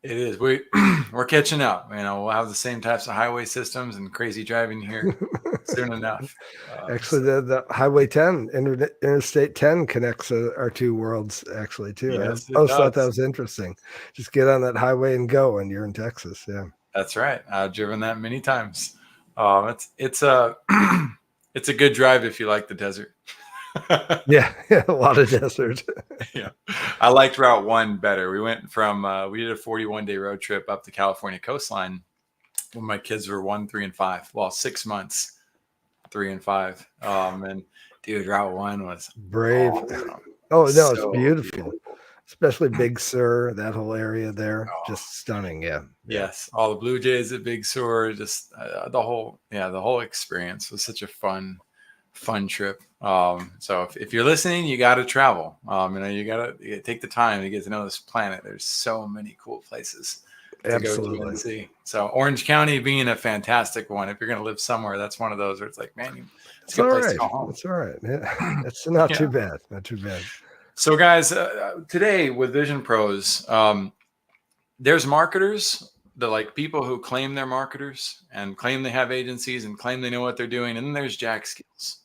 It is. We're catching up. We'll have the same types of highway systems and crazy driving here soon enough. Actually, the Highway 10, Interstate 10 connects our two worlds, actually, too. I Yes, it always thought that does. was interesting. Just get on that highway and go, and you're in Texas. Yeah. That's right. I've driven that many times. It's a it's a good drive if you like the desert. Yeah. A lot of desert. Yeah, I liked Route One better. We did a 41-day road trip up the California coastline when my kids were 1, 3, and 5. Well, 6 months, 3 and 5. And dude, Route One was Brave. awesome. Oh, no, it's So beautiful. Especially Big Sur, that whole area there. Just stunning. Yeah. yes, all the Blue Jays at Big Sur, just the whole experience was such a fun trip. So if you're listening, you got to travel. You got to take the time to get to know this planet. There's so many cool places to go to and see. So Orange County being a fantastic one. If you're going to live somewhere, that's one of those where it's like, man, it's a good place to go home. That's all right. Yeah. It's not too bad. Not too bad. So guys, today with Vision Pros, there's marketers, the like people who claim they're marketers and claim they have agencies and claim they know what they're doing. And then there's Jack Skeels.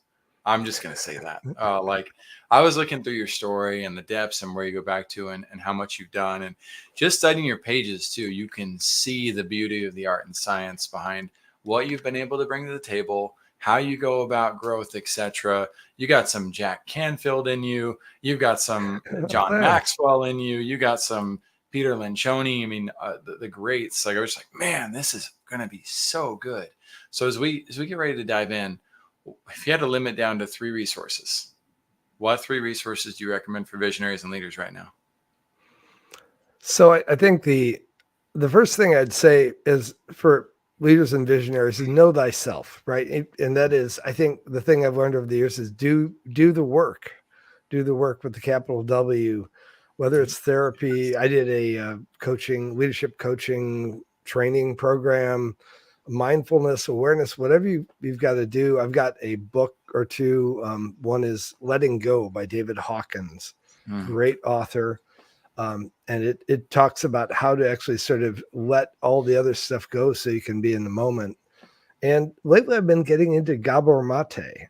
I'm just going to say that. Like I was looking through your story and the depths and where you go back to and how much you've done. And just studying your pages too, you can see the beauty of the art and science behind what you've been able to bring to the table, how you go about growth, etc. You got some Jack Canfield in you. You've got some John Maxwell in you. You got some Peter Lencioni. I mean, the greats. Like I was like, man, this is going to be so good. So as we get ready to dive in, if you had to limit down to 3 resources, what 3 resources do you recommend for visionaries and leaders right now? So I think the first thing I'd say is for leaders and visionaries is know thyself, right? And that is, I think the thing I've learned over the years is do the work with the capital W, whether it's therapy. I did a leadership coaching training program, mindfulness, awareness, whatever you've got to do. I've got a book or two. One is Letting Go by David Hawkins, great author. And it talks about how to actually sort of let all the other stuff go so you can be in the moment. And lately I've been getting into Gabor Mate,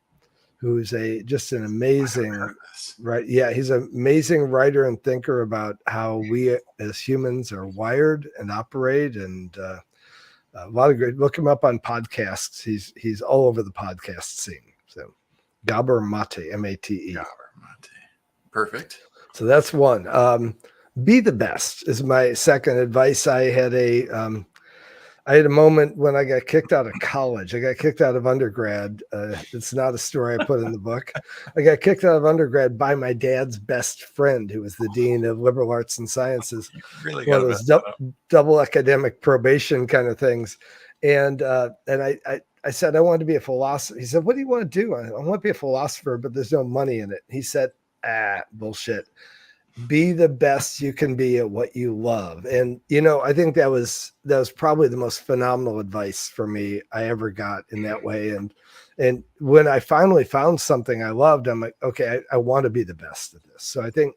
who's just an amazing, right? Yeah, he's an amazing writer and thinker about how we as humans are wired and operate, and a lot of great. Look him up on podcasts. He's all over the podcast scene. So Gabor Mate, M-A-T-E. Gabor Mate. Perfect. So that's one. Be the best is my second advice. I had a moment when I got kicked out of college. I got kicked out of undergrad. It's not a story I put in the book. I got kicked out of undergrad by my dad's best friend, who was the dean of liberal arts and sciences. Really one of those double academic probation kind of things. And I said I wanted to be a philosopher. He said, "What do you want to do?" I want to be a philosopher, but there's no money in it. He said, bullshit. Be the best you can be at what you love. And, I think that was probably the most phenomenal advice for me I ever got in that way. And when I finally found something I loved, I'm like, okay, I want to be the best at this. So I think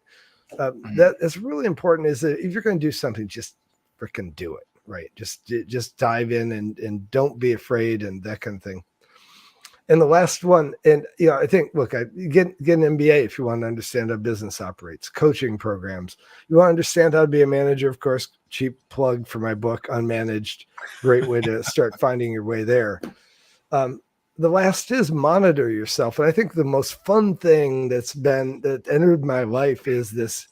that is really important, is that if you're going to do something, just freaking do it, right? Just dive in and don't be afraid and that kind of thing. And the last one, and I think, look, I get an MBA if you want to understand how business operates, coaching programs. You want to understand how to be a manager, of course, cheap plug for my book, Unmanaged. Great way to start finding your way there. The last is monitor yourself. And I think the most fun thing that entered my life is this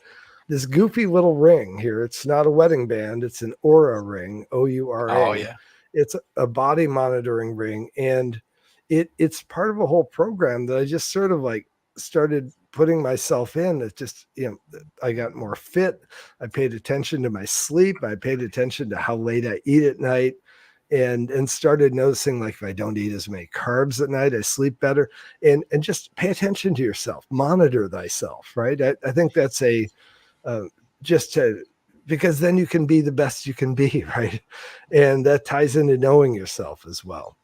goofy little ring here. It's not a wedding band. It's an Oura ring, O-U-R-A. Oh, yeah. It's a body monitoring ring. And it's part of a whole program that I just sort of like started putting myself in. It just, I got more fit. I paid attention to my sleep. I paid attention to how late I eat at night, and started noticing, like, if I don't eat as many carbs at night, I sleep better. And just pay attention to yourself, monitor thyself. Right. I think that's because then you can be the best you can be. Right. And that ties into knowing yourself as well.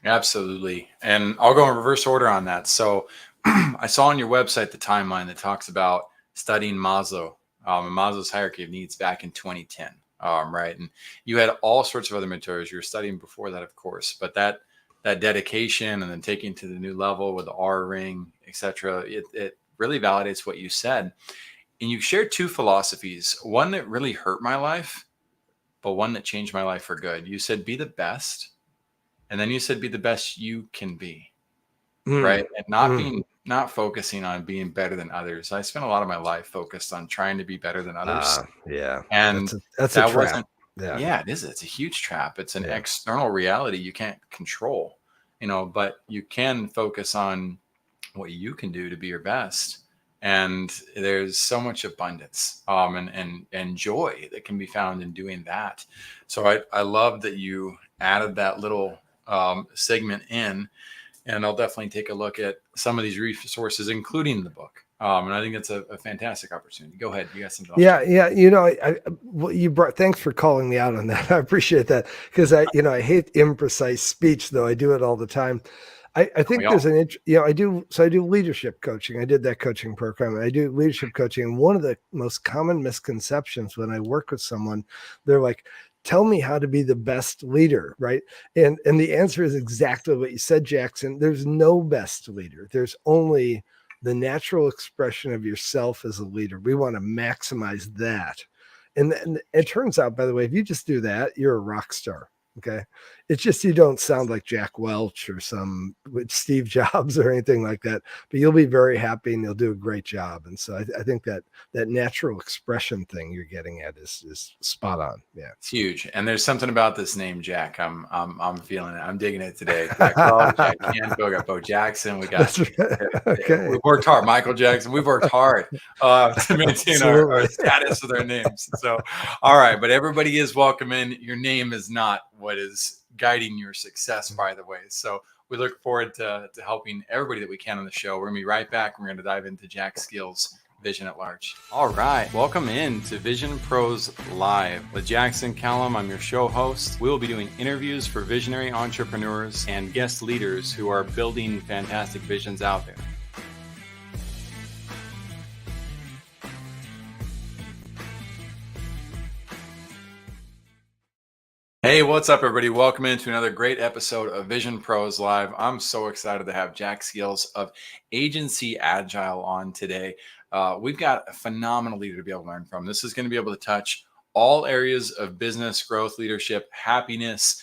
Absolutely. And I'll go in reverse order on that. So I saw on your website the timeline that talks about studying Maslow, Maslow's hierarchy of needs back in 2010. right? And you had all sorts of other materials you were studying before that, of course, but that dedication and then taking to the new level with the R ring, etc. It really validates what you said. And you shared two philosophies, one that really hurt my life, but one that changed my life for good. You said, be the best. And then you said, be the best you can be. Right. And not focusing on being better than others. I spent a lot of my life focused on trying to be better than others. Yeah, And that's a that trap. wasn't, Yeah. yeah, it is. It's a huge trap. It's an Yeah. external reality you can't control, but you can focus on what you can do to be your best. And there's so much abundance and joy that can be found in doing that. So I love that you added that little segment in, and I'll definitely take a look at some of these resources, including the book. And I think it's a fantastic opportunity. Go ahead. You got something else? Yeah. Well, thanks for calling me out on that. I appreciate that, because I hate imprecise speech, though I do it all the time. I think there's I do leadership coaching. I did that coaching program. I do leadership coaching. And one of the most common misconceptions when I work with someone, they're like, tell me how to be the best leader, right? And the answer is exactly what you said, Jackson. There's no best leader. There's only the natural expression of yourself as a leader. We want to maximize that. And it turns out, by the way, if you just do that, you're a rock star. Okay. It's just, you don't sound like Jack Welch or with Steve Jobs or anything like that, but you'll be very happy and you'll do a great job. And so I think that natural expression thing you're getting at is spot on. Yeah. It's huge. And there's something about this name, Jack. I'm feeling it. I'm digging it today. Jack Welch, Jack Canfield, we got Bo Jackson. We got, okay. We've worked hard. Michael Jackson. We've worked hard to maintain our status with our names. So, all right. But everybody is welcome in. Your name is not what is guiding your success, by the way. So we look forward to helping everybody that we can on the show. We're going to be right back. We're going to dive into Jack Skeels' Vision at Large. All right. Welcome in to Vision Pros Live with Jackson Callum. I'm your show host. We will be doing interviews for visionary entrepreneurs and guest leaders who are building fantastic visions out there. Hey, what's up, everybody? Welcome into another great episode of Vision Pros Live. I'm so excited to have Jack Skeels of Agency Agile on today. We've got a phenomenal leader to be able to learn from. This is going to be able to touch all areas of business, growth, leadership, happiness,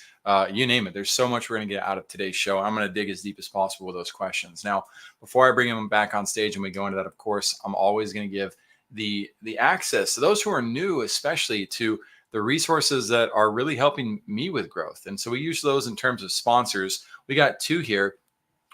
you name it. There's so much we're going to get out of today's show. I'm going to dig as deep as possible with those questions. Now, before I bring him back on stage and we go into that, of course, I'm always going to give the access to those who are new, especially to the resources that are really helping me with growth. And so we use those in terms of sponsors. We got two here.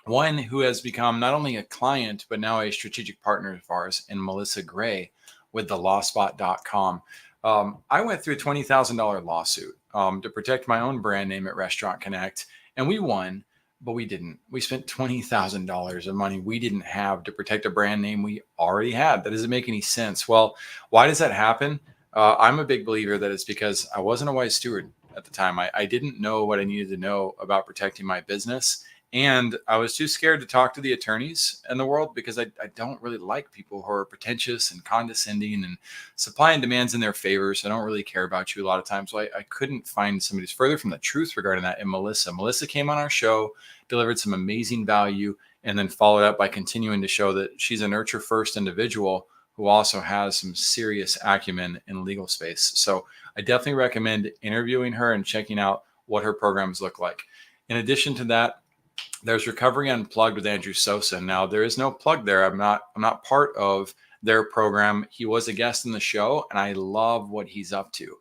One who has become not only a client, but now a strategic partner of ours, in Melissa Gray with thelawspot.com. I went through a $20,000 lawsuit to protect my own brand name at Restaurant Connect, and we won, but we didn't. We spent $20,000 of money we didn't have to protect a brand name we already had. That doesn't make any sense. Well, why does that happen? I'm a big believer that it's because I wasn't a wise steward at the time. I didn't know what I needed to know about protecting my business. And I was too scared to talk to the attorneys in the world because I don't really like people who are pretentious and condescending and supplying demands in their favor. So I don't really care about you a lot of times. So I couldn't find somebody who's further from the truth regarding that. And Melissa came on our show, delivered some amazing value, and then followed up by continuing to show that she's a nurture first individual who also has some serious acumen in legal space. So I definitely recommend interviewing her and checking out what her programs look like. In addition to that, there's Recovery Unplugged with Andrew Sosa. Now, there is no plug there. I'm not part of their program. He was a guest in the show, and I love what he's up to.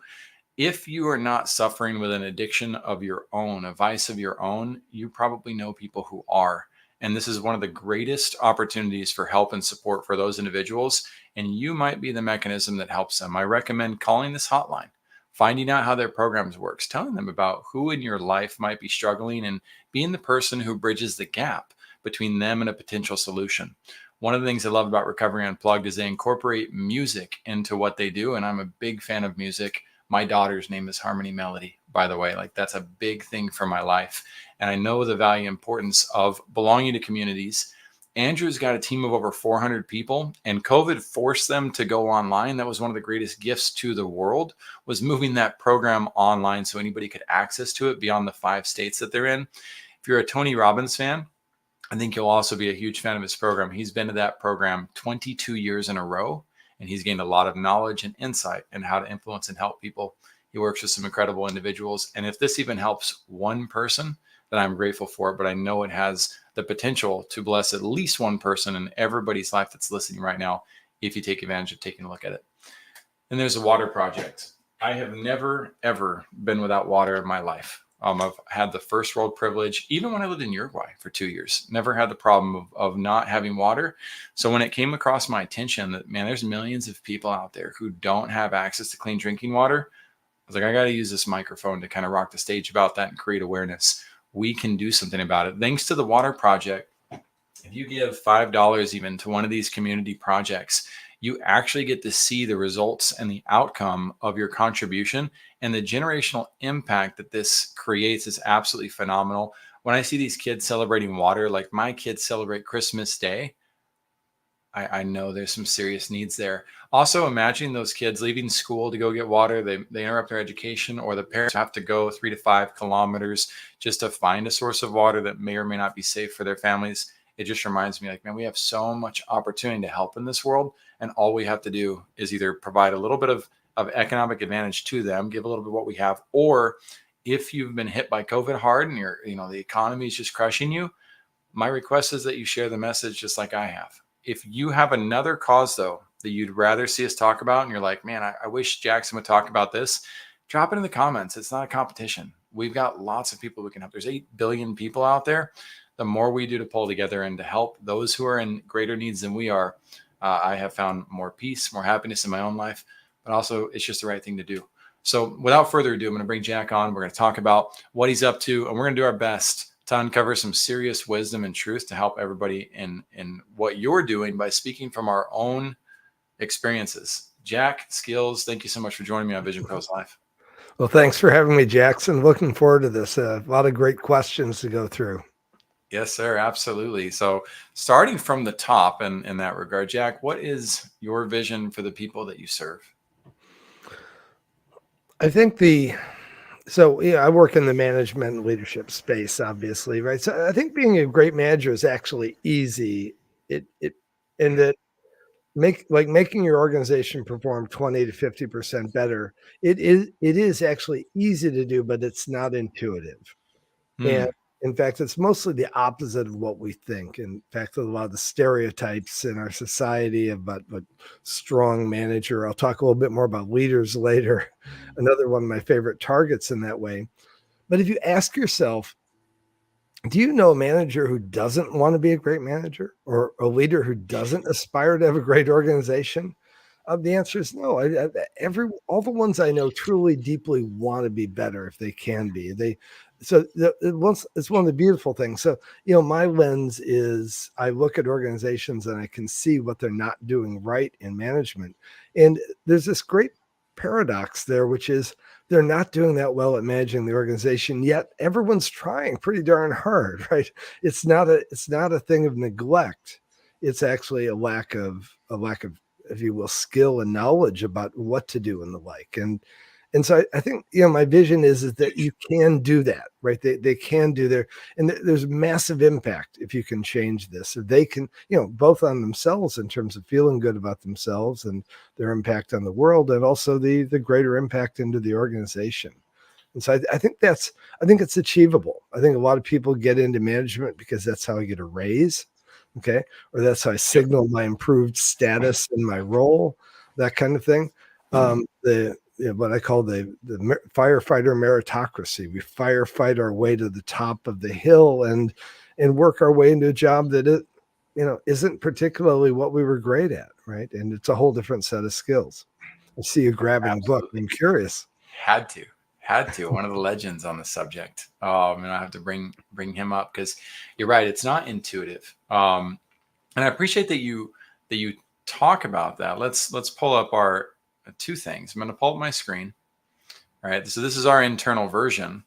If you are not suffering with an addiction of your own, a vice of your own, you probably know people who are. And this is one of the greatest opportunities for help and support for those individuals. And you might be the mechanism that helps them. I recommend calling this hotline, finding out how their programs works, telling them about who in your life might be struggling, and being the person who bridges the gap between them and a potential solution. One of the things I love about Recovery Unplugged is they incorporate music into what they do. And I'm a big fan of music. My daughter's name is Harmony Melody, by the way. Like, that's a big thing for my life. And I know the value and importance of belonging to communities Andrew's got a team of over 400 people, and COVID forced them to go online. That was one of the greatest gifts to the world, was moving that program online so anybody could access to it beyond the 5 states that they're in. If you're a Tony Robbins fan, I think you'll also be a huge fan of his program. He's been to that program 22 years in a row, and he's gained a lot of knowledge and insight in how to influence and help people. He works with some incredible individuals. And if this even helps one person, then I'm grateful for it. But I know it has the potential to bless at least one person in everybody's life that's listening right now, if you take advantage of taking a look at it. And there's a water project. I have never, ever been without water in my life. I've had the first world privilege, even when I lived in Uruguay for 2 years, never had the problem of not having water. So when it came across my attention that, man, there's millions of people out there who don't have access to clean drinking water, I was like, I got to use this microphone to kind of rock the stage about that and create awareness. We can do something about it. Thanks to the Water Project, if you give $5 even to one of these community projects, you actually get to see the results and the outcome of your contribution, and the generational impact that this creates is absolutely phenomenal. When I see these kids celebrating water, like my kids celebrate Christmas Day, I know there's some serious needs there. Also, imagine those kids leaving school to go get water. They interrupt their education, or the parents have to go 3 to 5 kilometers just to find a source of water that may or may not be safe for their families. It just reminds me, like, man, we have so much opportunity to help in this world. And all we have to do is either provide a little bit of economic advantage to them, give a little bit of what we have, or if you've been hit by COVID hard and the economy is just crushing you, my request is that you share the message just like I have. If you have another cause, though, that you'd rather see us talk about, and you're like, man, I wish Jackson would talk about this, drop it in the comments. It's not a competition. We've got lots of people we can help. There's 8 billion people out there. The more we do to pull together and to help those who are in greater needs than we are, I have found more peace, more happiness in my own life, but also it's just the right thing to do. So without further ado, I'm going to bring Jack on. We're going to talk about what he's up to, and we're going to do our best to uncover some serious wisdom and truth to help everybody in what you're doing by speaking from our own experiences. Jack Skeels, thank you so much for joining me on Vision Pros Live. Well, thanks for having me, Jackson. Looking forward to this. A lot of great questions to go through. Yes, sir. Absolutely. So starting from the top in that regard, Jack, what is your vision for the people that you serve? I think I work in the management and leadership space, obviously, right? So I think being a great manager is actually easy. And that making your organization perform 20 to 50% better. It is actually easy to do, but it's not intuitive. And in fact, it's mostly the opposite of what we think. In fact, a lot of the stereotypes in our society about what strong manager. I'll talk a little bit more about leaders later. Another one of my favorite targets in that way. But if you ask yourself, do you know a manager who doesn't want to be a great manager, or a leader who doesn't aspire to have a great organization? The answer is no. All the ones I know truly, deeply want to be better if they can be. It's one of the beautiful things. So, my lens is I look at organizations and I can see what they're not doing right in management. And there's this great paradox there, which is they're not doing that well at managing the organization, yet everyone's trying pretty darn hard, right? It's not a thing of neglect. It's actually a lack of, if you will, skill and knowledge about what to do and the like. And so I think, my vision is that you can do that, right? They can do there's massive impact if you can change this. Or they can, both on themselves in terms of feeling good about themselves and their impact on the world, and also the greater impact into the organization. And so I think it's achievable. I think a lot of people get into management because that's how I get a raise. Okay. Or that's how I signal my improved status in my role, that kind of thing. What I call the firefighter meritocracy. We firefight our way to the top of the hill and work our way into a job that isn't particularly what we were great at, right? And it's a whole different set of skills. I see you grabbing a book. I'm curious. Had to. One of the legends on the subject. I have to bring him up because you're right. It's not intuitive. And I appreciate that you talk about that. Let's pull up our 2 things. I'm going to pull up my screen. All right. So this is our internal version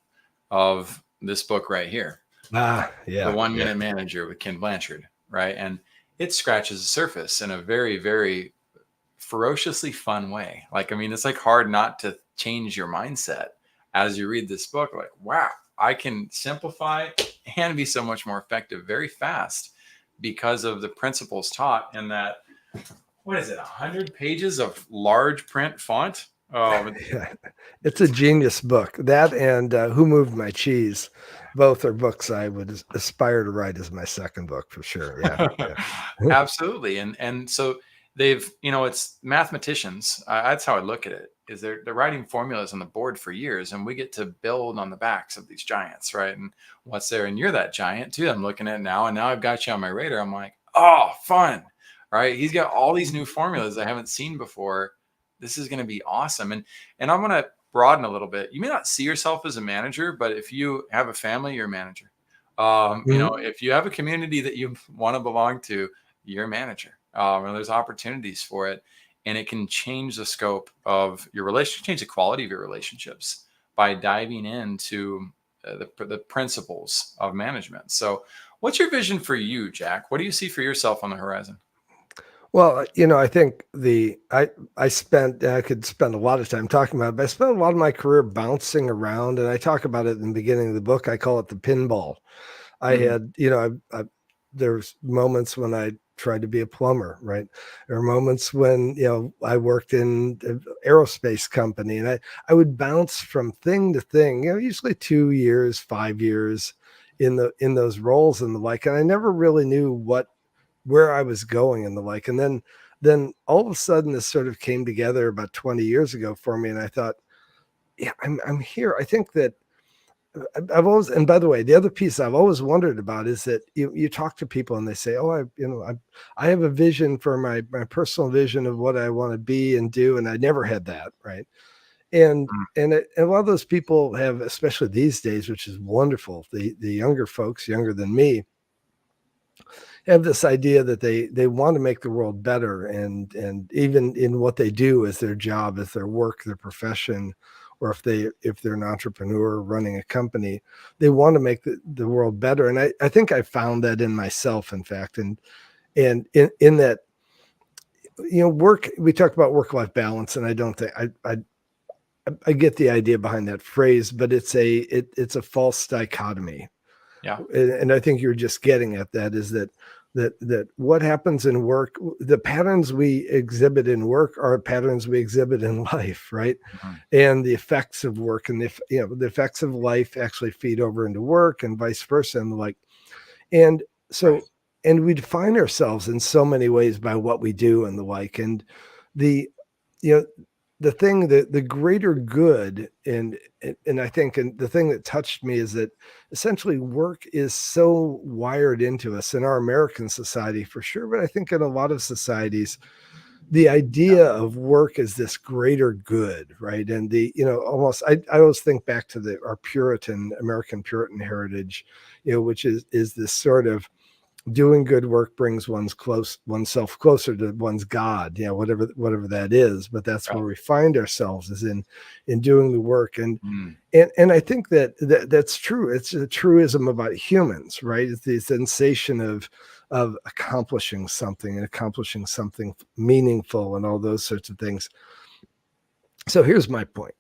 of this book right here. Yeah. The 1 Minute Manager with Ken Blanchard. right? And it scratches the surface in a very, very ferociously fun way. Like, I mean, it's like hard not to change your mindset as you read this book. Like, wow, I can simplify and be so much more effective very fast because of the principles taught in that, what is it, 100 pages of large print font? Yeah, it's a genius book. That and Who Moved My Cheese, both are books I would aspire to write as my second book for sure. Yeah, yeah. Absolutely. And so they've, it's mathematicians. That's how I look at it, is they're writing formulas on the board for years, and we get to build on the backs of these giants, right? And what's there, and you're that giant too. I'm looking at it now, and now I've got you on my radar. I'm like, oh, fun, right? He's got all these new formulas I haven't seen before. This is going to be awesome. And I'm going to broaden a little bit. You may not see yourself as a manager, but if you have a family, you're a manager. If you have a community that you want to belong to, you're a manager. And there's opportunities for it, and it can change the scope of your relationship, change the quality of your relationships by diving into the principles of management. So, what's your vision for you, Jack? What do you see for yourself on the horizon? Well, I think I could spend a lot of time talking about it, but I spent a lot of my career bouncing around, and I talk about it in the beginning of the book. I call it the pinball. I Mhm. had, there's moments when I tried to be a plumber, right? There are moments when, I worked in an aerospace company, and I would bounce from thing to thing, usually 2 years, 5 years in those roles and the like. And I never really knew where I was going and the like. And then all of a sudden this sort of came together about 20 years ago for me. And I thought, yeah, I'm here. I think that I've always, and by the way, the other piece I've always wondered about is that you talk to people and they say, "Oh, I have a vision for my personal vision of what I want to be and do," and I never had that, right? And Mm. and a lot of those people have, especially these days, which is wonderful. The younger folks, younger than me, have this idea that they want to make the world better, and even in what they do as their job, as their work, their profession, or if they're an entrepreneur running a company, they want to make the world better. And I think I found that in myself, in fact. And in that, work, we talk about work-life balance, and I don't think I get the idea behind that phrase, but it's a false dichotomy. Yeah. And I think you're just getting at that, is that what happens in work, the patterns we exhibit in work are patterns we exhibit in life, right? Mhm. And the effects of work and the effects of life actually feed over into work and vice versa and the like. And Right. so, and we define ourselves in so many ways by what we do and the like. And the you know the thing, the greater good, and I think, and the thing that touched me is that essentially work is so wired into us in our American society for sure, but I think in a lot of societies, the idea of work is this greater good, right? And almost, I always think back to our American Puritan heritage, which is this sort of doing good work brings oneself closer to one's God, whatever that is. But that's Right. where we find ourselves, is in doing the work. Mm. And I think that's true. It's a truism about humans, right? It's the sensation of accomplishing something and accomplishing something meaningful and all those sorts of things. So here's my point.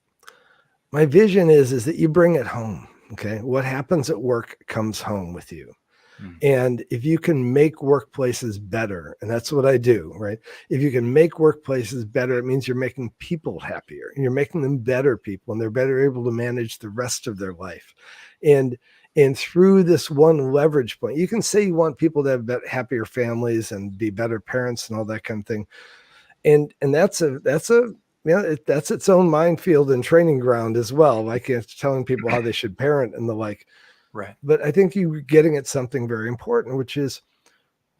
My vision is that you bring it home. Okay. What happens at work comes home with you. Mm. And if you can make workplaces better, and that's what I do, right? If you can make workplaces better, it means you're making people happier and you're making them better people, and they're better able to manage the rest of their life. And and through this one leverage point, you can say you want people to have happier families and be better parents and all that kind of thing. And that's its own minefield and training ground as well. Like, it's telling people how they should parent and the like. Right. But I think you're getting at something very important, which is,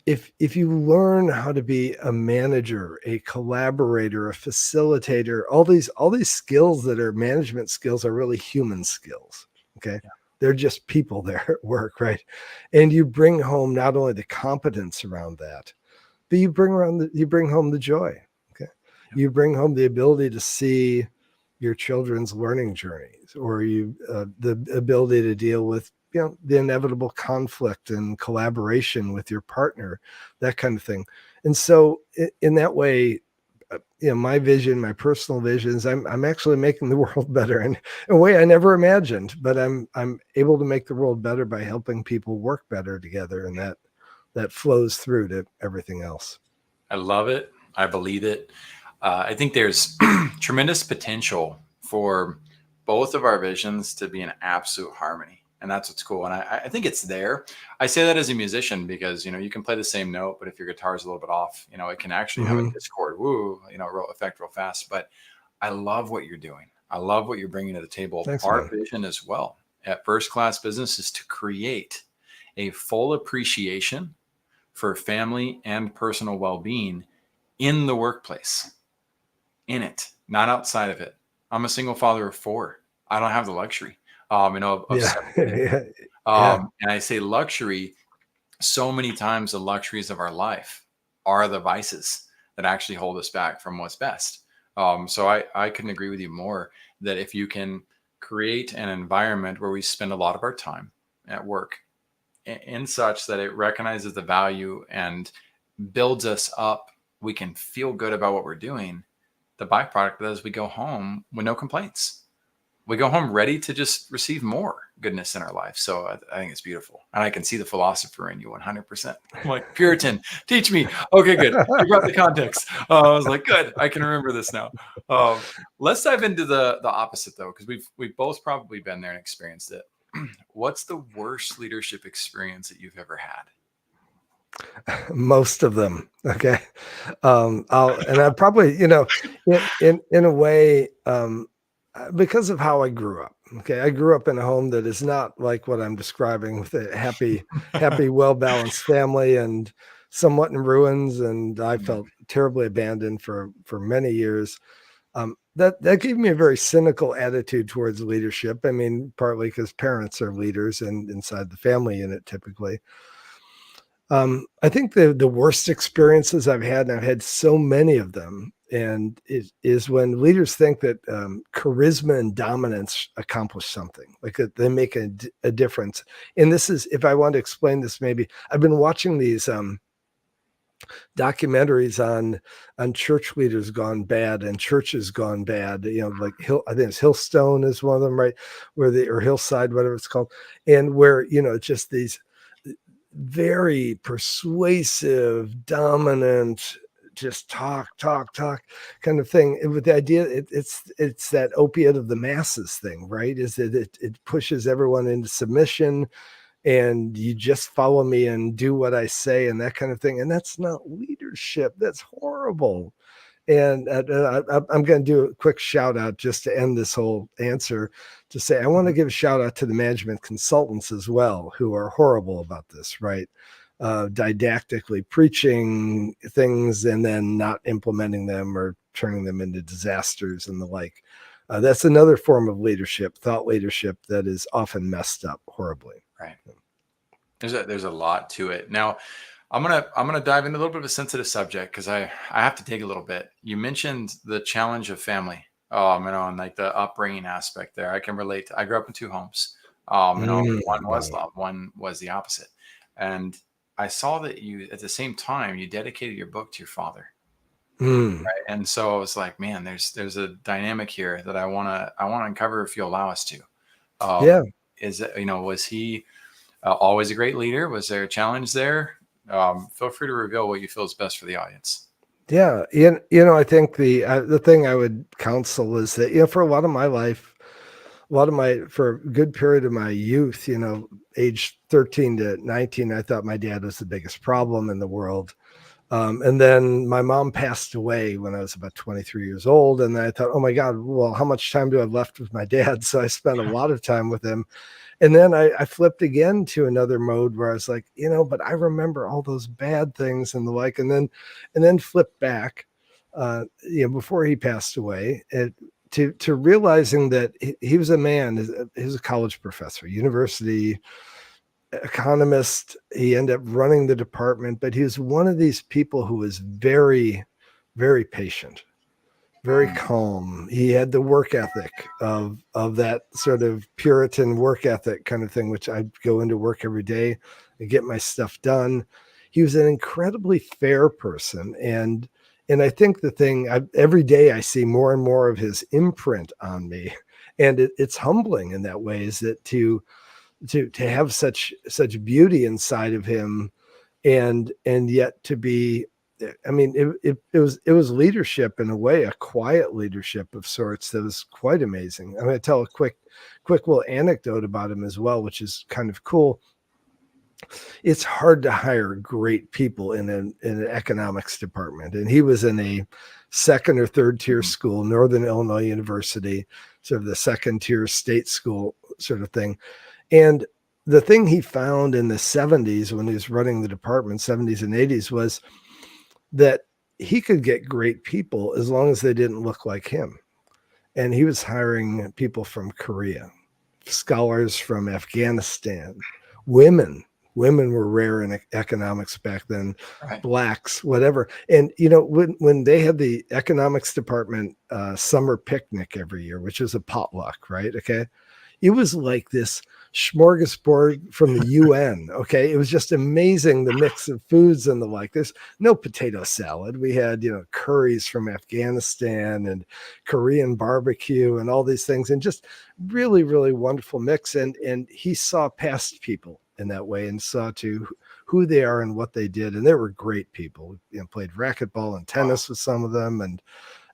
if you learn how to be a manager, a collaborator, a facilitator, all these skills that are management skills are really human skills. Okay. Yeah. They're just people there at work, right? And you bring home not only the competence around that, but you bring home the joy. Okay. Yeah. You bring home the ability to see your children's learning journeys, or the ability to deal with the inevitable conflict and collaboration with your partner, that kind of thing. And so in that way, my vision, my personal visions, I'm actually making the world better in a way I never imagined, but I'm able to make the world better by helping people work better together. And that flows through to everything else. I love it. I believe it. I think there's tremendous potential for both of our visions to be in absolute harmony. And that's what's cool. And I think it's there. I say that as a musician because, you can play the same note, but if your guitar is a little bit off, it can actually have a discord, effect real fast. But I love what you're doing. I love what you're bringing to the table. Thanks, Our man. vision as well at First Class Business is to create a full appreciation for family and personal well-being in the workplace, in it, not outside of it. I'm a single father of 4. I don't have the luxury, of Yeah. separating. Yeah. Yeah. And I say luxury, so many times the luxuries of our life are the vices that actually hold us back from what's best. So I couldn't agree with you more that if you can create an environment where we spend a lot of our time at work in such that it recognizes the value and builds us up, we can feel good about what we're doing. The byproduct is we go home with no complaints. We go home ready to just receive more goodness in our life. So I think it's beautiful. And I can see the philosopher in you 100%. I'm like, Puritan, teach me. Okay, good. You brought the context. I was like, good. I can remember this now. Let's dive into the opposite though, because we've both probably been there and experienced it. What's the worst leadership experience that you've ever had? Most of them. Okay. I probably, in a way, because of how I grew up. Okay. I grew up in a home that is not like what I'm describing, with a happy, well-balanced family and somewhat in ruins. And I felt terribly abandoned for many years. That gave me a very cynical attitude towards leadership. I mean, partly because parents are leaders and inside the family unit typically. I think the worst experiences I've had, and I've had so many of them, and it is when leaders think that charisma and dominance accomplish something, like that they make a difference. And this is, if I want to explain this, maybe I've been watching these documentaries on church leaders gone bad and churches gone bad. Like I think it's Hillstone is one of them, right? Or Hillside, whatever it's called, and where it's just these very persuasive, dominant, just talk kind of thing. And with the idea, it's that opiate of the masses thing, right? Is that it pushes everyone into submission, and you just follow me and do what I say and that kind of thing. And that's not leadership. That's horrible. And I'm going to do a quick shout out just to end this whole answer, to say I want to give a shout out to the management consultants as well, who are horrible about this, right? Didactically preaching things and then not implementing them or turning them into disasters and the like. That's another form of leadership, thought leadership, that is often messed up horribly. Right. There's a lot to it. Now, I'm gonna dive into a little bit of a sensitive subject because I have to dig a little bit. You mentioned the challenge of family, and like the upbringing aspect there. I can relate. I grew up in 2 homes. One was love, one was the opposite. And I saw that you, at the same time, you dedicated your book to your father. Mm. Right? And so I was like, man, there's a dynamic here that I wanna uncover if you allow us to. Yeah. Is it, was he always a great leader? Was there a challenge there? Feel free to reveal what you feel is best for the audience. Yeah, I think the thing I would counsel is that, for a lot of my life, for a good period of my youth, age 13 to 19, I thought my dad was the biggest problem in the world. And then my mom passed away when I was about 23 years old, and I thought, oh my God, well, how much time do I have left with my dad? So I spent a lot of time with him. And then I flipped again to another mode where I was like, but I remember all those bad things and the like, and then flipped back, before he passed away, to realizing that he was a man. He was a college professor, university economist. He ended up running the department, but he was one of these people who was very, very patient, very Mm. calm. He had the work ethic of that sort of Puritan work ethic kind of thing, which I'd go into work every day and get my stuff done. He was an incredibly fair person, and I think the thing every day I see more and more of his imprint on me, and it's humbling in that way. Is that to have such beauty inside of him, and yet to be, I mean, it was leadership in a way, a quiet leadership of sorts that was quite amazing. I'm going to tell a quick little anecdote about him as well, which is kind of cool. It's hard to hire great people in an economics department, and he was in a second or third tier Mhm. school, Northern Illinois University, sort of the second tier state school sort of thing. And the thing he found in the 70s when he was running the department, 70s and 80s, was that he could get great people as long as they didn't look like him. And he was hiring people from Korea, scholars from Afghanistan, women. Women were rare in economics back then, Right. blacks, whatever. And when they had the economics department summer picnic every year, which is a potluck, right? Okay, it was like this smorgasbord from the UN. Okay. It was just amazing, the mix of foods and the like. There's no potato salad. We had, curries from Afghanistan and Korean barbecue and all these things, and just really, really wonderful mix. And he saw past people in that way and saw to who they are and what they did. And they were great people. Played racquetball and Wow. tennis with some of them, and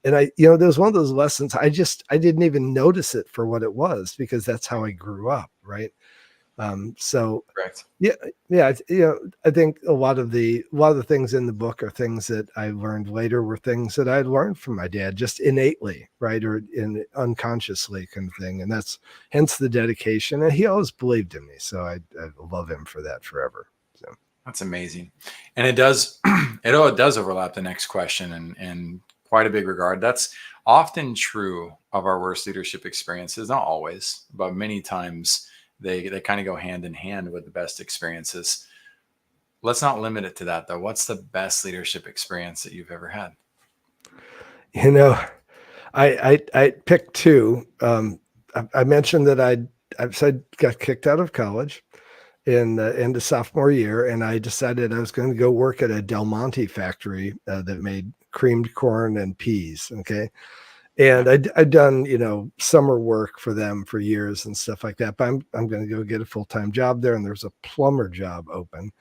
there was one of those lessons. I didn't even notice it for what it was, because that's how I grew up, right? So Correct. yeah, yeah, I think a lot of the things in the book are things that I learned later, were things that I learned from my dad just innately, right, or in unconsciously kind of thing, and that's hence the dedication. And he always believed in me, so I love him for that forever. So That's amazing. And it does it does overlap the next question in quite a big regard. That's often true of our worst leadership experiences, not always, but many times they kind of go hand in hand with the best experiences. Let's not limit it to that though. What's the best leadership experience that you've ever had? you know, I picked two. I mentioned that I said got kicked out of college in the end of sophomore year, and I decided I was going to go work at a Del Monte factory that made creamed corn and peas. Okay, Yeah. and I'd done summer work for them for years and stuff like that. But I'm going to go get a full time job there, and there's a plumber job open,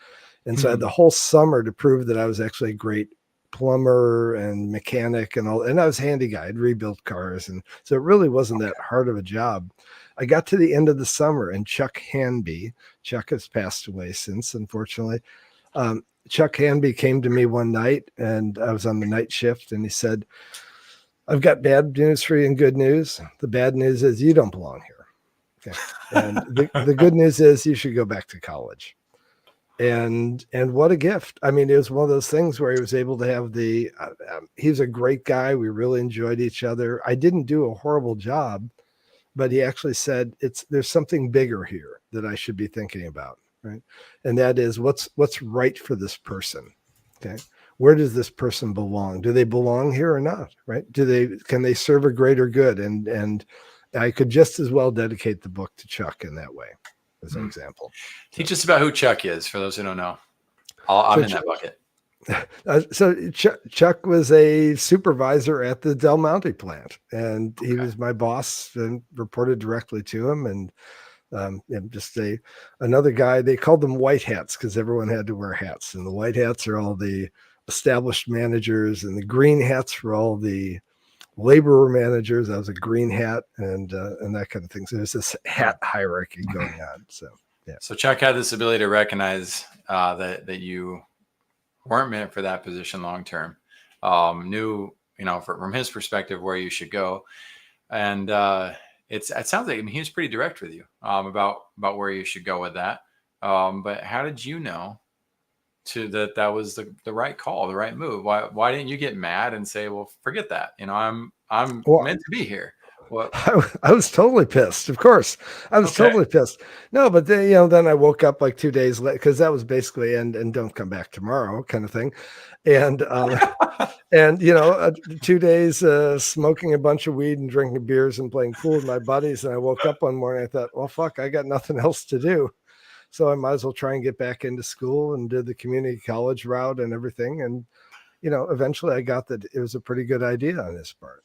and so I had the Hmm. whole summer to prove that I was actually a great plumber and mechanic and all. And I was handy guy. I'd rebuild cars. And so it really wasn't that hard of a job. I got to the end of the summer, and Chuck has passed away since, unfortunately. Chuck Hanby came to me one night, and I was on the night shift, and he said, "I've got bad news for you and good news. The bad news is you don't belong here. Okay. And the good news is you should go back to college." And what a gift. I mean, it was one of those things where he was able to have he was a great guy. We really enjoyed each other. I didn't do a horrible job, but he actually said, there's something bigger here that I should be thinking about, right? And that is, what's right for this person. Okay, where does this person belong? Do they belong here or not, right? Can they serve a greater good? And I could just as well dedicate the book to Chuck in that way, as an Hmm. example. So Teach us about who Chuck is for those who don't know. I'm so in that bucket. Chuck was a supervisor at the Del Monte plant, and he Okay. was my boss and reported directly to him. And just another guy. They called them white hats because everyone had to wear hats, and the white hats are all the established managers, and the green hats were all the laborer managers. I was a green hat, and that kind of thing. So there's this hat hierarchy going on. So yeah. So Chuck had this ability to recognize that you weren't meant for that position long term. Knew, from his perspective where you should go, and it sounds like, I mean, he was pretty direct with you about where you should go with that. But how did you know that was the right call, the right move? Why didn't you get mad and say, well, forget that? I'm Well, meant to be here. What? I was totally pissed. Of course, I was Okay. totally pissed. No, but then then I woke up like 2 days later because that was basically and don't come back tomorrow kind of thing, and and 2 days smoking a bunch of weed and drinking beers and playing pool with my buddies, and I woke up one morning. I thought, well, fuck, I got nothing else to do, so I might as well try and get back into school and did the community college route and everything, and eventually I got that it was a pretty good idea on his part.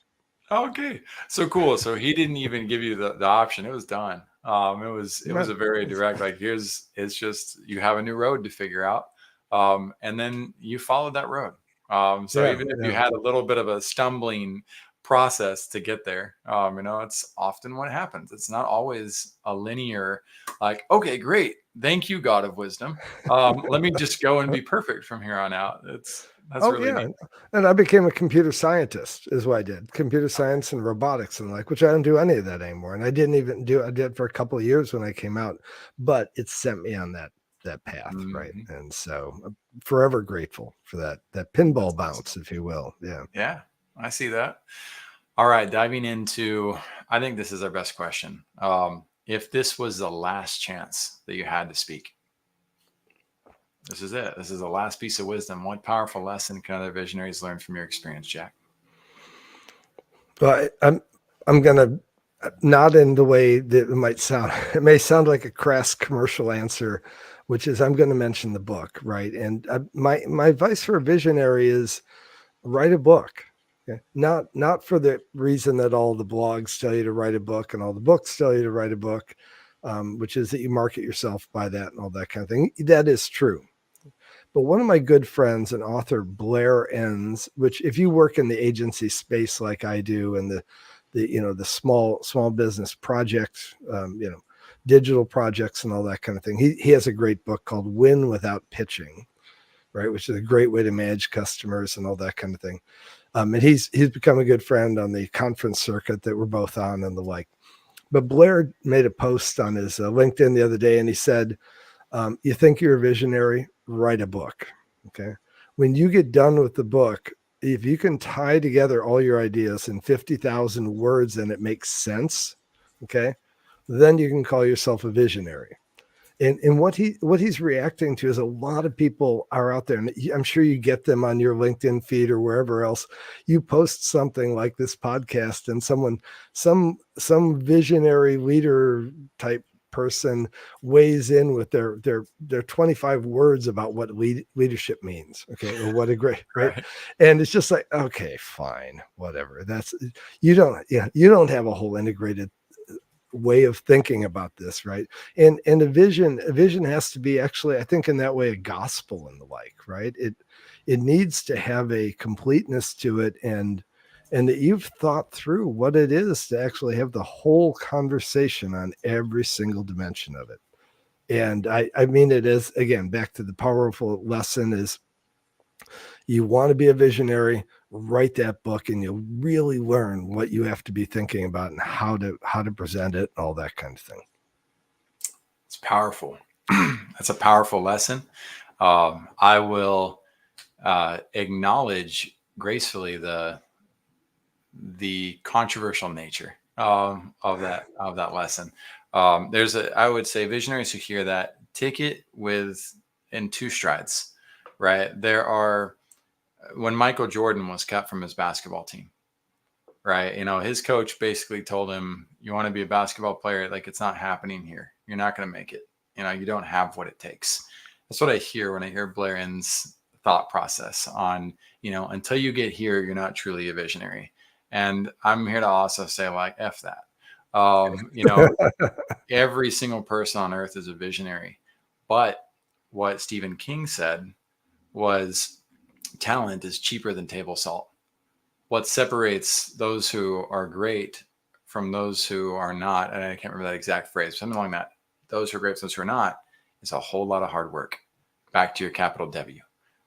Okay. So cool. So he didn't even give you the option. It was done. It was Yeah, a very direct, like, it's just, you have a new road to figure out. And then you followed that road. So yeah, even if you yeah. had a little bit of a stumbling process to get there, it's often what happens. It's not always a linear, like, okay, great. Thank you, God of wisdom. Let me just go and be perfect from here on out. That's Oh really yeah, neat. and I became a computer scientist is what I did. Computer science and robotics and like, which I don't do any of that anymore. And I didn't even do I did for a couple of years when I came out, but it sent me on that path, right? Mhm. And so I'm forever grateful for that pinball That's awesome. bounce, if you will. Yeah. Yeah, I see that. All right, diving into, I think this is our best question. If this was the last chance that you had to speak, this is it. This is the last piece of wisdom. What powerful lesson can other visionaries learn from your experience, Jack? But I'm gonna not in the way that it might sound. It may sound like a crass commercial answer, which is I'm going to mention the book, right? And my advice for a visionary is write a book. Okay? Not for the reason that all the blogs tell you to write a book and all the books tell you to write a book, which is that you market yourself by that and all that kind of thing. That is true. But one of my good friends, an author, Blair Enns, which if you work in the agency space like I do, and the small business projects, digital projects and all that kind of thing, he has a great book called Win Without Pitching, right, which is a great way to manage customers and all that kind of thing. And he's become a good friend on the conference circuit that we're both on and the like. But Blair made a post on his LinkedIn the other day, and he said, you think you're a visionary, write a book. Okay. When you get done with the book, if you can tie together all your ideas in 50,000 words and it makes sense, okay, then you can call yourself a visionary. And what he's reacting to is a lot of people are out there, and I'm sure you get them on your LinkedIn feed or wherever else. You post something like this podcast, and some visionary leader type person weighs in with their 25 words about what leadership means, okay, or what a great, right? Right. And it's just like, okay, fine, whatever. That's you don't have a whole integrated way of thinking about this, right? And a vision has to be actually, I think, in that way, a gospel and the like, right? It needs to have a completeness to it, and that you've thought through what it is to actually have the whole conversation on every single dimension of it. And I mean it as, again, back to the powerful lesson is, you want to be a visionary, write that book and you'll really learn what you have to be thinking about and how to present it, all that kind of thing. It's powerful. That's a powerful lesson. I will acknowledge gracefully the controversial nature of that lesson. I would say visionaries who hear that take it with in two strides, right? When Michael Jordan was cut from his basketball team, right? His coach basically told him, "You want to be a basketball player? Like, it's not happening here. You're not going to make it. You don't have what it takes." That's what I hear when I hear Blairen's thought process on, until you get here, you're not truly a visionary. And I'm here to also say, like, F that. Every single person on earth is a visionary. But what Stephen King said was talent is cheaper than table salt. What separates those who are great from those who are not, and I can't remember that exact phrase, something along that, those who are great from those who are not, is a whole lot of hard work. Back to your capital W,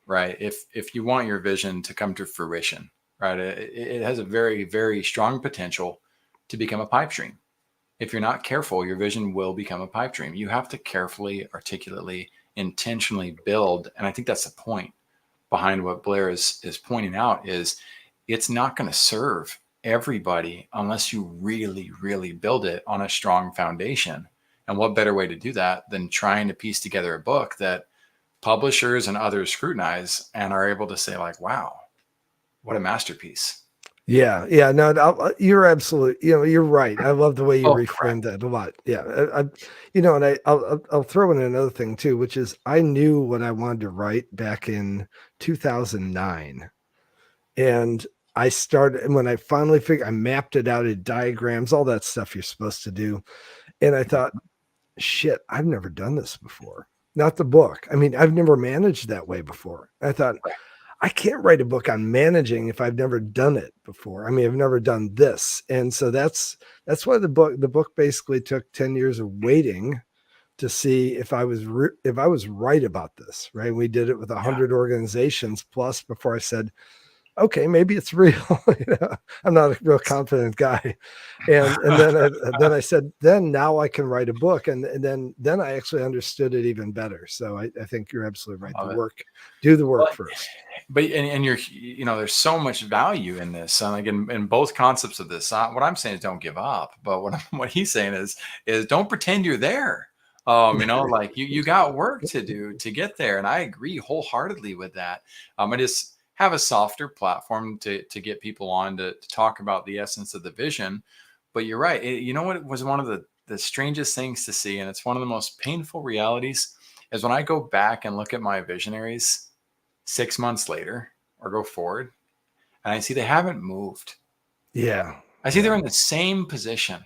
right? If you want your vision to come to fruition, right, it has a very, very strong potential to become a pipe dream. If you're not careful, your vision will become a pipe dream. You have to carefully, articulately, intentionally build. And I think that's the point behind what Blair is pointing out is it's not going to serve everybody unless you really, really build it on a strong foundation. And what better way to do that than trying to piece together a book that publishers and others scrutinize and are able to say, like, wow, what a masterpiece. Yeah, yeah, no, you're absolutely, you're right. I love the way you Oh, reframed correct. that a lot. Yeah, and I'll throw in another thing too, which is I knew what I wanted to write back in 2009, and I started, and when I finally figured, I mapped it out in diagrams, all that stuff you're supposed to do, and I thought, shit, I've never done this before. Not the book. I mean, I've never managed that way before. I thought, Right. I can't write a book on managing if I've never done it before. I mean, I've never done this. And so that's why the book basically took 10 years of waiting to see if if I was right about this, right? We did it with Yeah. 100 organizations plus before I said, okay, maybe it's real. I'm not a real confident guy. And then I said, then now I can write a book. And then I actually understood it even better. So I think you're absolutely right. I love it. Do the work Well, first. but and you're, there's so much value in this. Like in both concepts of this. What I'm saying is don't give up. But what he's saying is don't pretend you're there. Like you got work to do to get there, and I agree wholeheartedly with that. I just have a softer platform to get people on to talk about the essence of the vision. But you're right. You know what was one of the strangest things to see, and it's one of the most painful realities, is when I go back and look at my visionaries 6 months later or go forward, and I see they haven't moved. Yeah. I see they're Yeah. in the same position.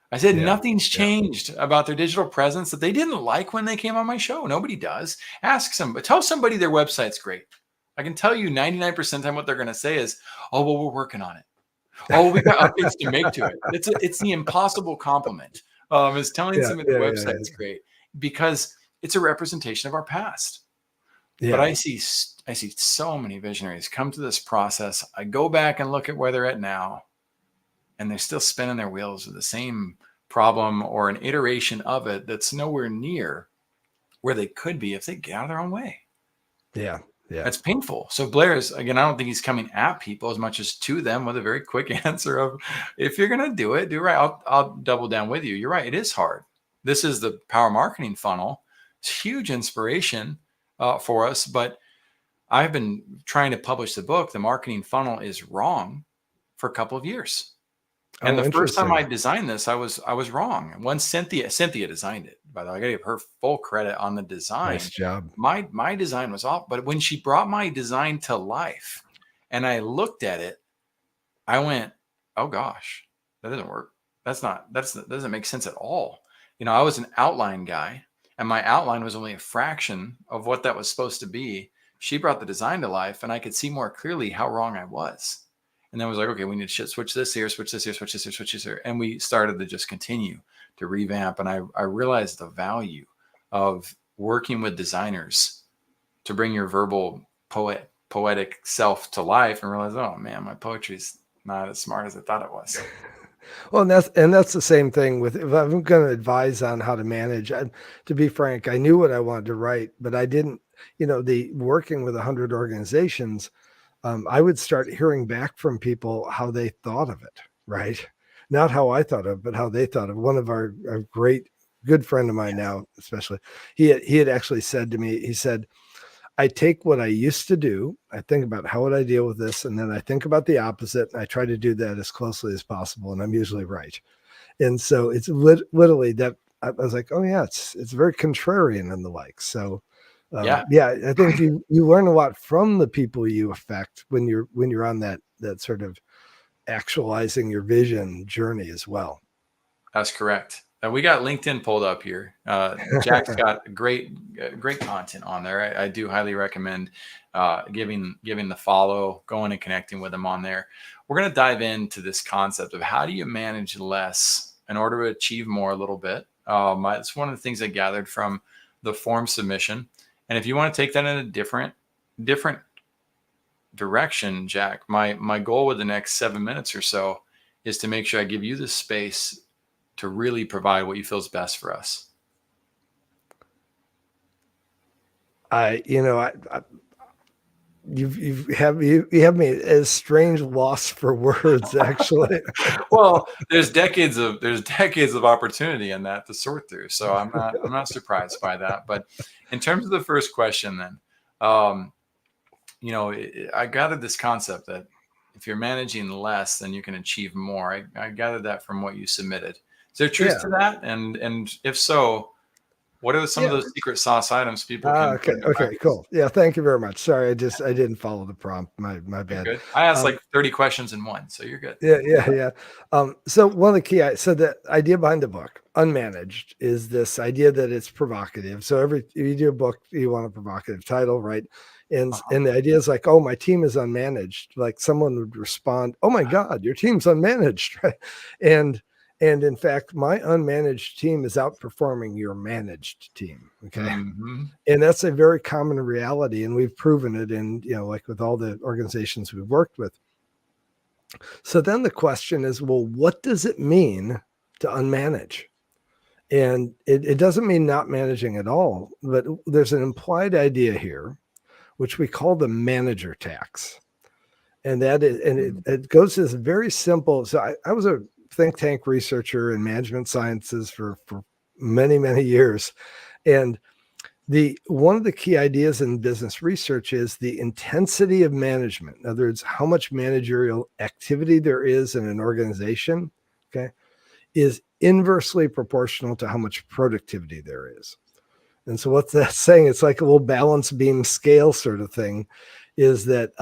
I said Yeah. nothing's Yeah. changed about their digital presence that they didn't like when they came on my show. Nobody does. Ask somebody, tell somebody their website's great. I can tell you 99% of the time what they're going to say is, oh, well, we're working on it. Oh, we got updates to make to it. It's the impossible compliment. Is telling Yeah. somebody Yeah. their Yeah. website's great because it's a representation of our past. But Yeah. I see so many visionaries come to this process. I go back and look at where they're at now, and they're still spinning their wheels with the same problem or an iteration of it that's nowhere near where they could be if they get out of their own way. Yeah. Yeah. That's painful. So Blair is, again, I don't think he's coming at people as much as to them with a very quick answer of, if you're going to do it, do right. I'll double down with you. You're right. It is hard. This is the power marketing funnel. It's huge inspiration for us, but I've been trying to publish the book. The marketing funnel is wrong for a couple of years. And Oh, the first time I interesting. designed this, I was wrong. Once Cynthia designed it, by the way, I got to give her full credit on the Nice design. job. My design was off, but when she brought my design to life and I looked at it, I went, "Oh gosh, that doesn't work. That doesn't make sense at all." I was an outline guy, and my outline was only a fraction of what that was supposed to be. She brought the design to life, and I could see more clearly how wrong I was. And then I was like, okay, we need to switch this here, switch this here, switch this here, switch this here. And we started to just continue to revamp. And I realized the value of working with designers to bring your verbal poetic self to life and realize, oh man, my poetry's not as smart as I thought it was. Well, and that's the same thing with if I'm going to advise on how to manage. To be frank, I knew what I wanted to write, but I didn't. The working with 100 organizations, I would start hearing back from people how they thought of it. Right, not how I thought of, but how they thought of. One of our great good friend of mine Yes. now, especially, he had actually said to me, he said, I take what I used to do, I think about how would I deal with this, and then I think about the opposite, and I try to do that as closely as possible, and I'm usually right. And so it's literally that I was like, oh yeah, it's very contrarian and the like. So Yeah, yeah, I think you learn a lot from the people you affect when you're on that sort of actualizing your vision journey as well. that's correct. We got LinkedIn pulled up here. Jack's got great content on there. I do highly recommend giving the follow, going and connecting with him on there. We're going to dive into this concept of how do you manage less in order to achieve more a little bit. It's one of the things I gathered from the form submission. And if you want to take that in a different direction, Jack, my goal with the next 7 minutes or so is to make sure I give you the space to really provide what you feel is best for us. I you have me at a strange loss for words, actually. Well, there's decades of opportunity in that to sort through. So I'm not surprised by that. But in terms of the first question, then, I gathered this concept that if you're managing less, then you can achieve more. I gathered that from what you submitted. Is there truth Yeah. to that? And if so, what are some of Yeah. those secret sauce items people can Okay. put into Okay. practice? Cool. Yeah. Thank you very much. Sorry, I didn't follow the prompt. My You're bad. good. I asked Um, like 30 questions in one, so you're good. yeah. So one of the so the idea behind the book, Unmanaged, is this idea that it's provocative. So if you do a book, you want a provocative title, right? Uh-huh. And the idea is like, oh, my team is unmanaged. Like someone would respond, oh my God, your team's unmanaged, right? And in fact, my unmanaged team is outperforming your managed team. Okay. Mm-hmm. And that's a very common reality. And we've proven it in, like with all the organizations we've worked with. So then the question is, well, what does it mean to unmanage? And it doesn't mean not managing at all, but there's an implied idea here, which we call the manager tax. And it goes to this very simple. So I was a think tank researcher in management sciences for many, many years. And one of the key ideas in business research is the intensity of management. In other words, how much managerial activity there is in an organization, okay, is inversely proportional to how much productivity there is. And so what's that saying? It's like a little balance beam scale sort of thing, is that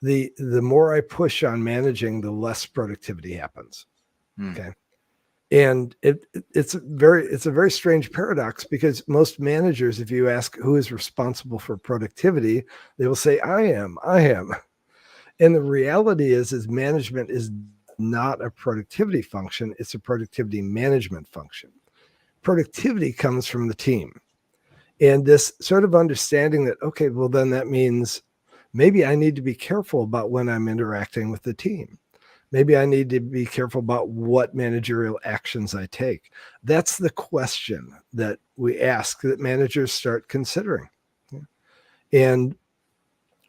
the more I push on managing, the less productivity happens. Okay. And it's a very strange paradox, because most managers, if you ask who is responsible for productivity, they will say, I am. And the reality is management is not a productivity function, it's a productivity management function. Productivity comes from the team. And this sort of understanding that, okay, well, then that means maybe I need to be careful about when I'm interacting with the team. Maybe I need to be careful about what managerial actions I take. That's the question that we ask, that managers start considering. And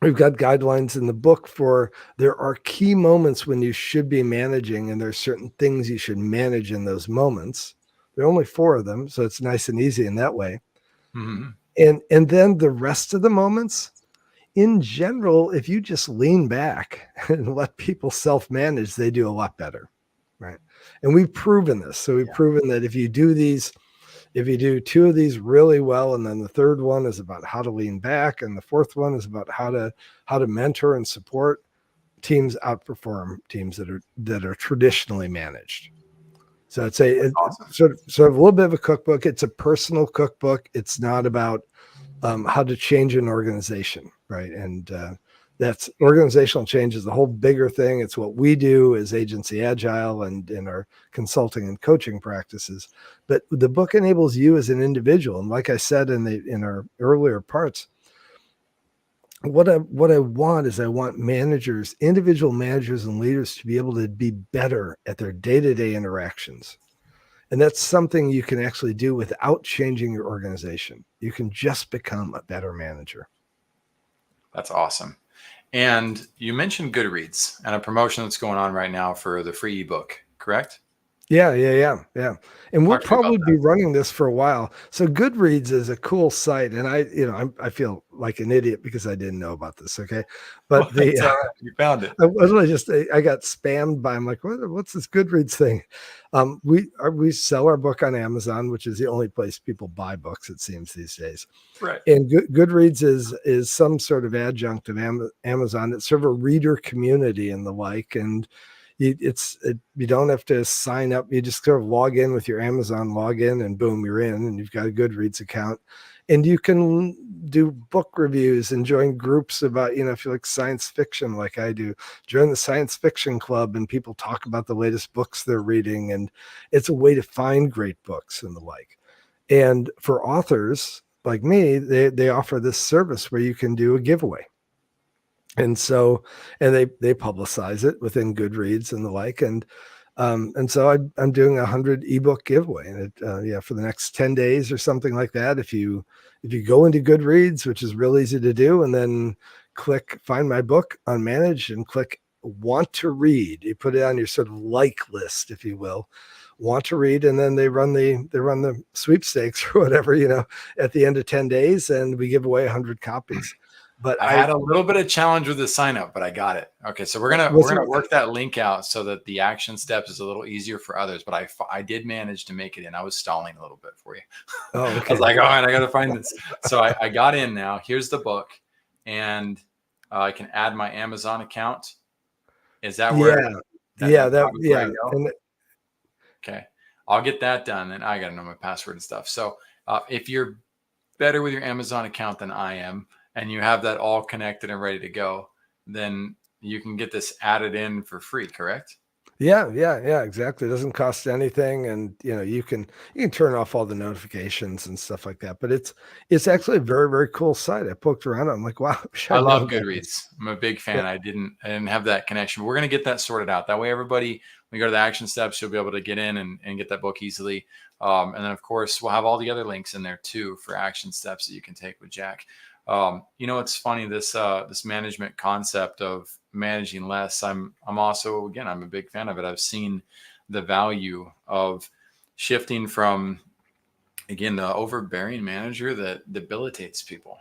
we've got guidelines in the book for, there are key moments when you should be managing, and there's certain things you should manage in those moments. There are only 4 of them, so it's nice and easy in that way. Mm-hmm. And then the rest of the moments, in general, if you just lean back and let people self-manage, they do a lot better, right? And we've proven this. So we've proven that if you do 2 of these really well, and then the third one is about how to lean back, and the fourth one is about how to mentor and support, teams outperform teams that are traditionally managed. So I'd say it's Awesome. sort of a little bit of a cookbook. It's a personal cookbook. It's not about how to change an organization, right? And that's organizational change is the whole bigger thing. It's what we do as Agency Agile and in our consulting and coaching practices. But the book enables you as an individual. And like I said in our earlier parts, what I want is, I want managers, individual managers and leaders, to be able to be better at their day-to-day interactions. And that's something you can actually do without changing your organization. You can just become a better manager. That's awesome. And you mentioned Goodreads and a promotion that's going on right now for the free ebook, correct? Yeah. And we'll Talk to me about probably be running this for a while. So Goodreads is a cool site, and I feel like an idiot because I didn't know about this. Okay, but that. That's all right. You found it. I literally I got spammed by, I'm like, what's this Goodreads thing? We sell our book on Amazon, which is the only place people buy books, it seems, these days. Right. And Goodreads is some sort of adjunct of Amazon. It's sort of a reader community and the like. And you don't have to sign up. You just sort of log in with your Amazon login, and boom, you're in, and you've got a Goodreads account. And you can do book reviews and join groups about, if you like science fiction like I do, join the science fiction club, and people talk about the latest books they're reading. And it's a way to find great books and the like. And for authors like me, they offer this service where you can do a giveaway. And so, and they publicize it within Goodreads and the like. And so I'm doing 100 ebook giveaway, and for the next 10 days or something like that. If you go into Goodreads, which is real easy to do, and then click find my book, unmanaged, and click want to read. You put it on your sort of like list, if you will, want to read, and then they run the sweepstakes or whatever, at the end of 10 days, and we give away 100 copies. But I had a little bit of challenge with the sign up, but I got it. Okay, so we're gonna work that link out so that the action steps is a little easier for others. But I did manage to make it in. I was stalling a little bit for you. Oh, okay. I was like, oh man, I got to find this. So I got in now. Here's the book, and I can add my Amazon account. Is that where? Okay, I'll get that done, and I got to know my password and stuff. So if you're better with your Amazon account than I am, and you have that all connected and ready to go, then you can get this added in for free, correct? Yeah, exactly. It doesn't cost anything, and you can turn off all the notifications and stuff like that. But it's actually a very, very cool site. I poked around. I'm like, wow, I love Goodreads. I'm a big fan. Yeah. I didn't have that connection. We're gonna get that sorted out. That way, everybody, when we go to the action steps, you'll be able to get in and get that book easily. And then, of course, we'll have all the other links in there too for action steps that you can take with Jack. It's funny, this management concept of managing less. I'm also, again, I'm a big fan of it. I've seen the value of shifting from, again, the overbearing manager that debilitates people.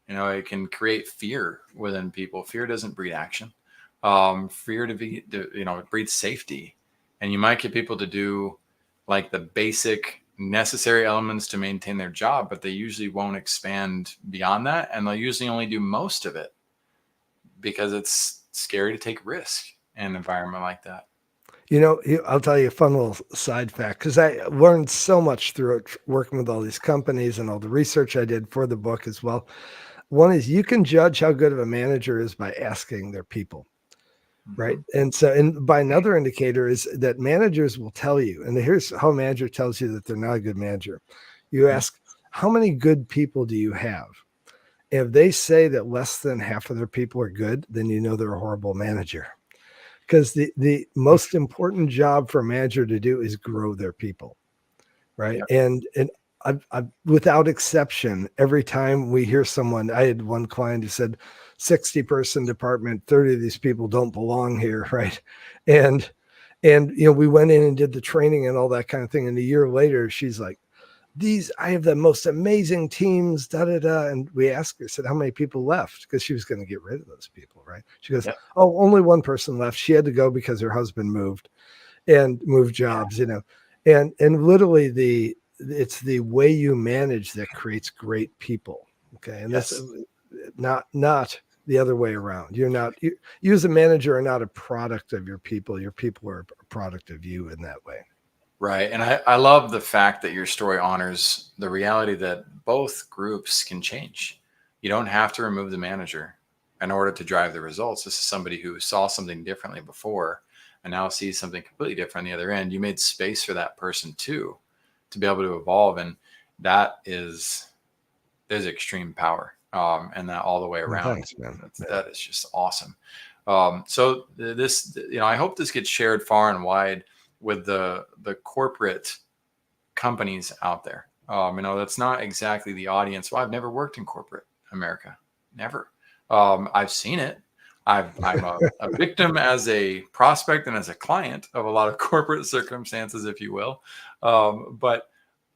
It can create fear within people. Fear doesn't breed action. Fear it breeds safety, and you might get people to do like the basic necessary elements to maintain their job, but they usually won't expand beyond that, and they'll usually only do most of it because it's scary to take risk in an environment like that. I'll tell you a fun little side fact, because I learned so much through working with all these companies and all the research I did for the book as well. One is, you can judge how good of a manager is by asking their people. Right. And by another indicator is that managers will tell you, and here's how a manager tells you that they're not a good manager. You ask, how many good people do you have? If they say that less than half of their people are good, then you know they're a horrible manager. Because the most important job for a manager to do is grow their people. Right. Yep. And I've without exception, every time we hear someone, I had one client who said, 60-person department, 30 of these people don't belong here, right? And we went in and did the training and all that kind of thing. And a year later, she's like, I have the most amazing teams, And we asked her, said, how many people left? Because she was going to get rid of those people, right? She goes, yep. Oh, only one person left. She had to go because her husband moved jobs, And literally it's the way you manage that creates great people. Okay. And yes. That's not the other way around. You as a manager are not a product of your people. Your people are a product of you in that way. Right. And I love the fact that your story honors the reality that both groups can change. You don't have to remove the manager in order to drive the results. This is somebody who saw something differently before and now sees something completely different on the other end. You made space for that person too, to be able to evolve. And there's extreme power. And that all the way around. Thanks, man. That is just awesome. So this, I hope this gets shared far and wide with the corporate companies out there. That's not exactly the audience. Well, I've never worked in corporate America. Never. I've seen it. I'm a victim as a prospect and as a client of a lot of corporate circumstances, if you will. But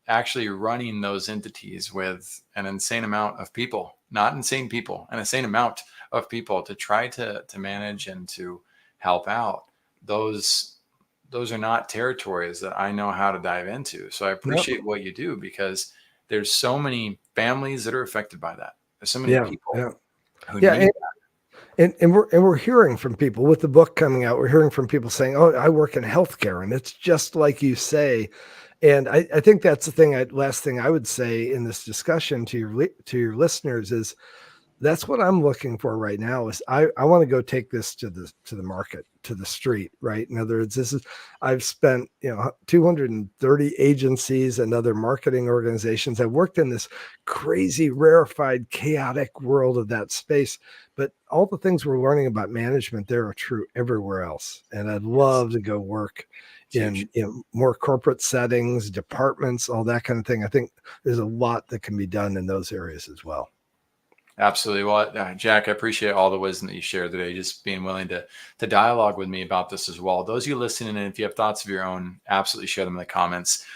actually running those entities with an insane amount of people, not insane people, an insane amount of people to try to manage and to help out. Those are not territories that I know how to dive into. So I appreciate what you do, because there's so many families that are affected by that. There's so many people who need that. And we're hearing from people with the book coming out. We're hearing from people saying, "Oh, I work in healthcare," and it's just like you say. And I think that's the thing. Last thing I would say in this discussion to your listeners is, that's what I'm looking for right now. Is I want to go take this to the market, to the street, right? In other words, I've spent 230 agencies and other marketing organizations. I worked in this crazy, rarefied, chaotic world of that space, but all the things we're learning about management there are true everywhere else. And I'd love to go work in more corporate settings, departments, all that kind of thing. I think there's a lot that can be done in those areas as well. Absolutely. Well, Jack, I appreciate all the wisdom that you shared today, just being willing to dialogue with me about this as well. Those of you listening, and if you have thoughts of your own, absolutely share them in the comments.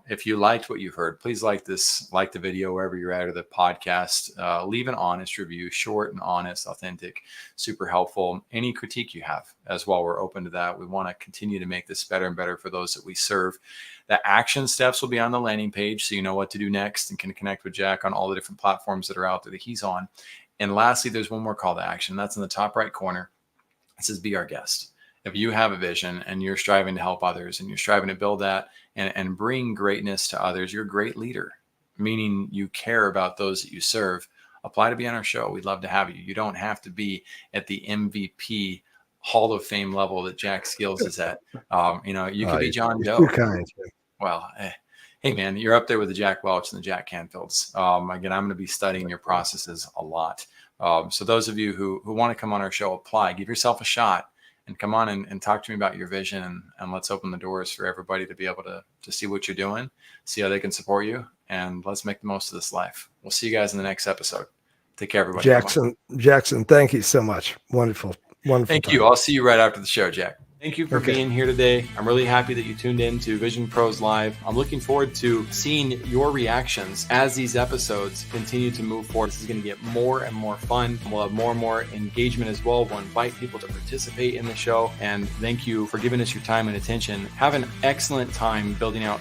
If you liked what you heard, please like the video wherever you're at, or the podcast. Leave an honest review, short and honest, authentic, super helpful. Any critique you have as well, we're open to that. We want to continue to make this better and better for those that we serve. The action steps will be on the landing page, so you know what to do next and can connect with Jack on all the different platforms that are out there that he's on. And lastly, there's one more call to action. That's in the top right corner. It says, be our guest. If you have a vision and you're striving to help others and you're striving to build that and bring greatness to others, you're a great leader, meaning you care about those that you serve. Apply to be on our show. We'd love to have you. You don't have to be at the MVP Hall of Fame level that Jack Skeels is at. You could be John Doe. Too kind. Well, hey man, you're up there with the Jack Welch and the Jack Canfields. Again, I'm going to be studying your processes a lot. So those of you who want to come on our show, apply, give yourself a shot, and come on and talk to me about your vision, and let's open the doors for everybody to be able to see what you're doing, see how they can support you, and let's make the most of this life. We'll see you guys in the next episode. Take care, everybody. Jackson, thank you so much. Wonderful. Thank you. I'll see you right after the show, Jack. Thank you for being here today. I'm really happy that you tuned in to Vision Pros Live. I'm looking forward to seeing your reactions as these episodes continue to move forward. This is going to get more and more fun. We'll have more and more engagement as well. We'll invite people to participate in the show. And thank you for giving us your time and attention. Have an excellent time building out